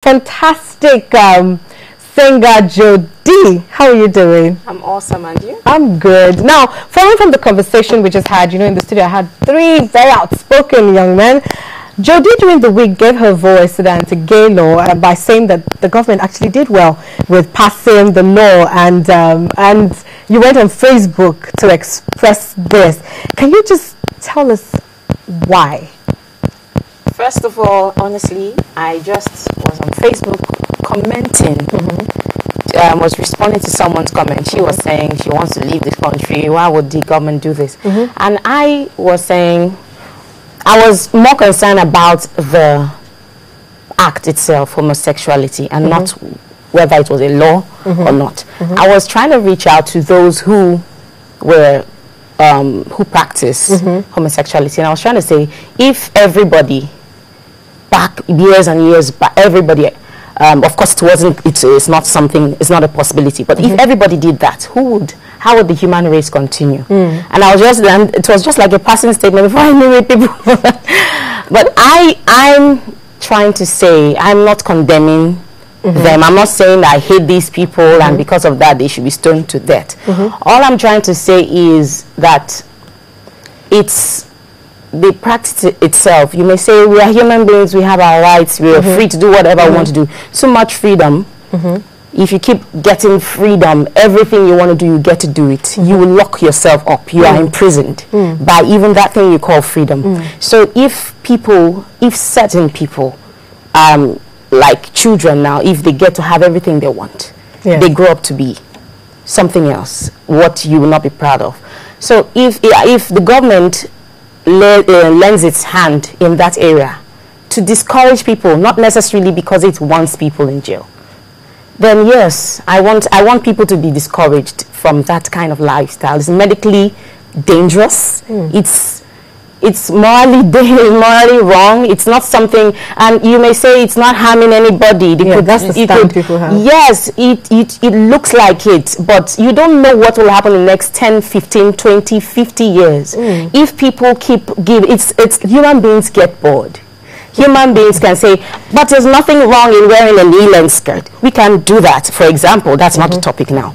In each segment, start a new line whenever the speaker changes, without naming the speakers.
Fantastic singer Jodie. How are you doing?
I'm awesome, and you?
I'm good. Now, following from the conversation we just had, in the studio I had three very outspoken young men. Jodie during the week gave her voice to the anti-gay law by saying that the government actually did well with passing the law, and you went on Facebook to express this. Can you just tell us why?
First of all, honestly, I just was on Facebook commenting. Was responding to someone's comment. She was saying she wants to leave this country. Why would the government do this? And I was saying I was more concerned about the act itself, homosexuality, and not whether it was a law or not. I was trying to reach out to those who were who practice homosexuality, and I was trying to say, if everybody back years and years back, everybody, of course it's not something, it's not a possibility, but if everybody did that, how would the human race continue? And it was just like a passing statement before I knew it, people. But I'm trying to say, I'm not condemning them. I'm not saying that I hate these people and because of that they should be stoned to death. All I'm trying to say is that it's the practice itself. You may say we are human beings, we have our rights, we are free to do whatever we want to do. So much freedom. If you keep getting freedom, everything you want to do, you get to do it. You will lock yourself up. You are imprisoned by even that thing you call freedom. So if certain people, like children now, if they get to have everything they want, they grow up to be something else, what you will not be proud of. So if the government lends its hand in that area to discourage people, not necessarily because it wants people in jail, then yes, I want people to be discouraged from that kind of lifestyle. It's medically dangerous. It's morally wrong. It's not something, and you may say it's not harming anybody.
That's the stand people have.
Yes, it looks like it, but you don't know what will happen in the next 10, 15, 20, 50 years. If people keep it's human beings get bored. Human beings can say, but there's nothing wrong in wearing a knee-length skirt. We can do that, for example. That's not the topic now.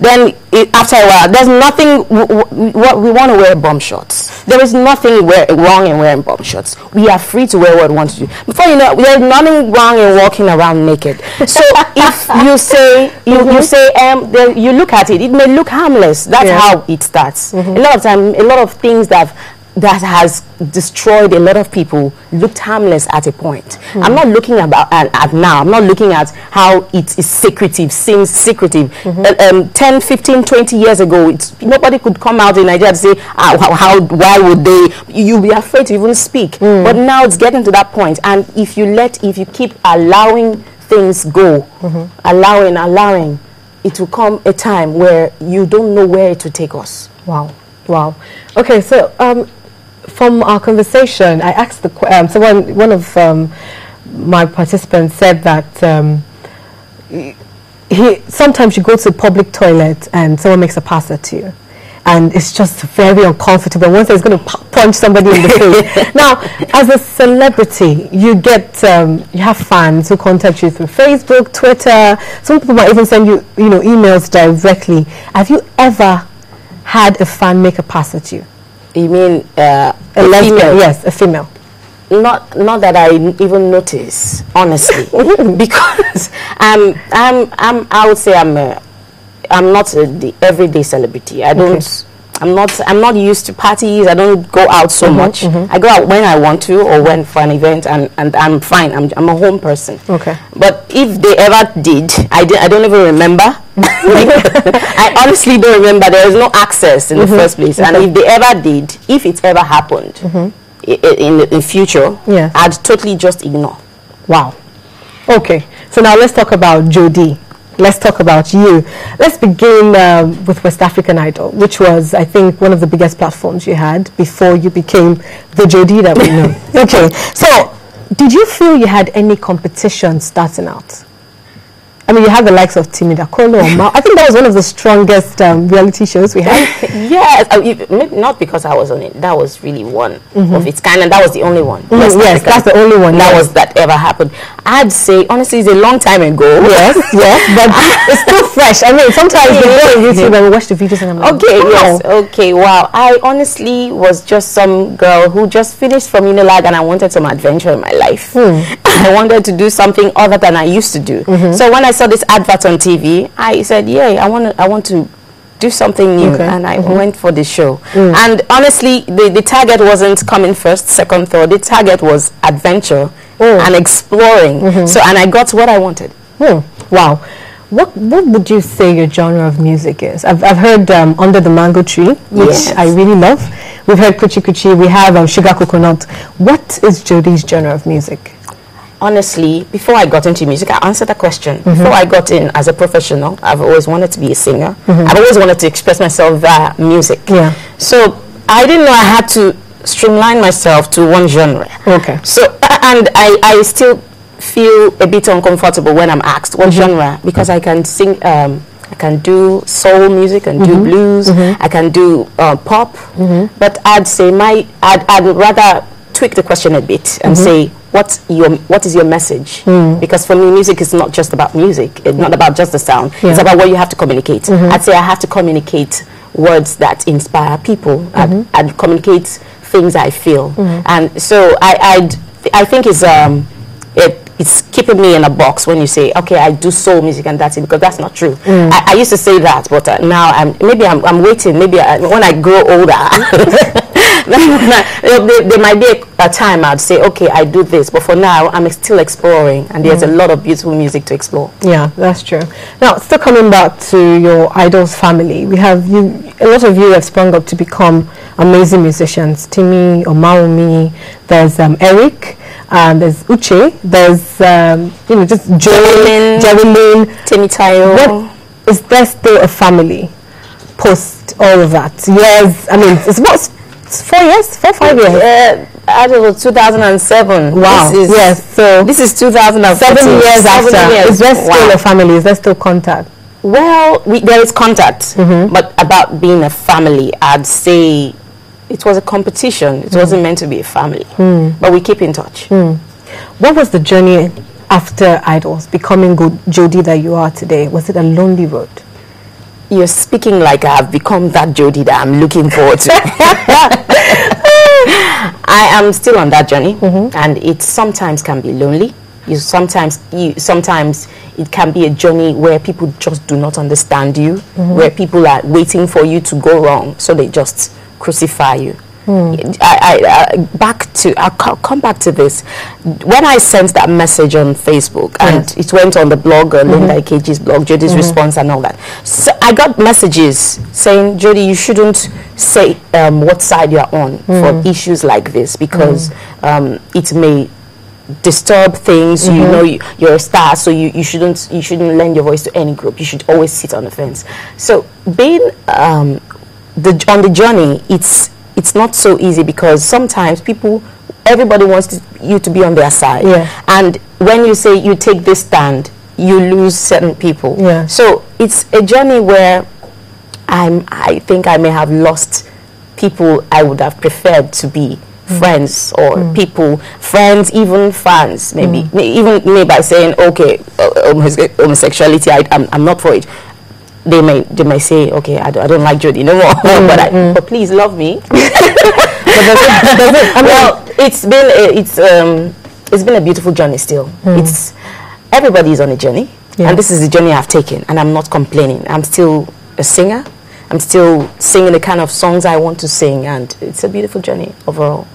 Then after a while, there's nothing, we want to wear bomb shorts. There is nothing wrong in wearing bomb shorts. We are free to wear what we want to do. Before you know, there's nothing wrong in walking around naked. So if you say, you look at it, it may look harmless. That's how it starts. A lot of time, a lot of things that has destroyed a lot of people looked harmless at a point. I'm not looking at now. I'm not looking at how it is seems secretive. 10, 15, 20 years ago, nobody could come out in Nigeria to say, why would they? You'll be afraid to even speak. But now it's getting to that point. And if you keep allowing things go, allowing, it will come a time where you don't know where it will take us.
Wow. Okay, so from our conversation, I asked one of my participants said that sometimes you go to a public toilet and someone makes a pass at you, and it's just very uncomfortable. One says going to punch somebody in the face. Now, as a celebrity, you have fans who contact you through Facebook, Twitter. Some people might even send you, emails directly. Have you ever had a fan make a pass at you?
You mean a
lesbian? Yes, a female.
Not that I even notice, honestly, because I would say I'm not the everyday celebrity. I'm not used to parties. I don't go out so much. I go out when I want to or when for an event, and I'm fine. I'm a home person. Okay. But if they ever did, I don't even remember. I honestly don't remember. There is no access in the first place. And if they ever did, if it ever happened in the future, I'd totally just ignore.
Wow. Okay. So now let's talk about Jodie. Let's talk about you. Let's begin with West African Idol, which was, I think, one of the biggest platforms you had before you became the Jodie that we know. Okay. So did you feel you had any competition starting out? I mean, you have the likes of Timmy Dakolo. I think that was one of the strongest reality shows we had.
Yes, not because I was on it. That was really one of its kind, and that was the only one.
Yes, that's the only one.
That ever happened. I'd say, honestly, it's a long time ago.
Yes, but it's still fresh. I mean, sometimes we go on YouTube and we watch the videos and I'm like,
okay,
wow.
yes, okay, wow. I honestly was just some girl who just finished from Unilag and I wanted some adventure in my life. I wanted to do something other than I used to do. So when I saw this advert on TV, I said, yeah, I want to do something new, and I went for the show. And honestly, the target wasn't coming first, second, third. The target was adventure and exploring. So, and I got what I wanted.
Wow. What would you say your genre of music is? I've heard Under the Mango Tree, which I really love. We've heard Kuchi Kuchi. We have Sugar Coconut. What is Jodie's genre of music?
Honestly, before I got into music, I answered that question. Before I got in as a professional, I've always wanted to be a singer. I've always wanted to express myself via music. So I didn't know I had to streamline myself to one genre. So, and I still feel a bit uncomfortable when I'm asked what genre, because I can sing, I can do soul music, and do blues, I can do pop, but I'd say I'd rather tweak the question a bit and say, what is your message? Because for me, music is not just about music. It's not about just the sound. It's about what you have to communicate. I'd say I have to communicate words that inspire people and communicate things I feel. And so I think it's keeping me in a box when you say, okay, I do soul music and that's it, because that's not true. I used to say that, but now I'm waiting. Maybe when I grow older, there might be a time I'd say, okay, I do this, but for now I'm still exploring, and there's a lot of beautiful music to explore. Yeah,
that's true. Now, still coming back to your idols family, we have a lot of you have sprung up to become amazing musicians. Timmy, Omaomi, there's Eric, there's Uche, there's just Jerrilyn,
Timmy Tayo.
Is there still a family post all of that? Yes, I mean, it's what, 4 years, 5 years.
I don't know, 2007.
Wow. So
this is 2007.
7 years after. Is there still a family? Is there still contact?
Well, there is contact, but about being a family, I'd say it was a competition. It wasn't meant to be a family, but we keep in touch.
What was the journey after Idols, becoming Jodie that you are today? Was it a lonely road?
You're speaking like I've become that Jodie that I'm looking forward to. I am still on that journey, and it sometimes can be lonely. Sometimes it can be a journey where people just do not understand you, where people are waiting for you to go wrong, so they just crucify you. I'll come back to this. When I sent that message on Facebook, and it went on the blog, Linda Ikeji's blog, Jodie's response and all that, so I got messages saying, Jodie, you shouldn't say what side you're on for issues like this, because it may disturb things. You know, you're a star, so you shouldn't lend your voice to any group. You should always sit on the fence. So being on the journey, it's not so easy, because sometimes everybody wants you to be on their side. And when you say you take this stand, you lose certain people. So it's a journey where I think I may have lost people I would have preferred to be friends, or friends, even fans, maybe. Even me, by saying, okay, homosexuality, I'm not for it. They may say, okay, I don't like Jodie no more, but please love me. It's been a beautiful journey still. Everybody is on a journey, and this is the journey I've taken, and I'm not complaining. I'm still a singer. I'm still singing the kind of songs I want to sing, and it's a beautiful journey overall.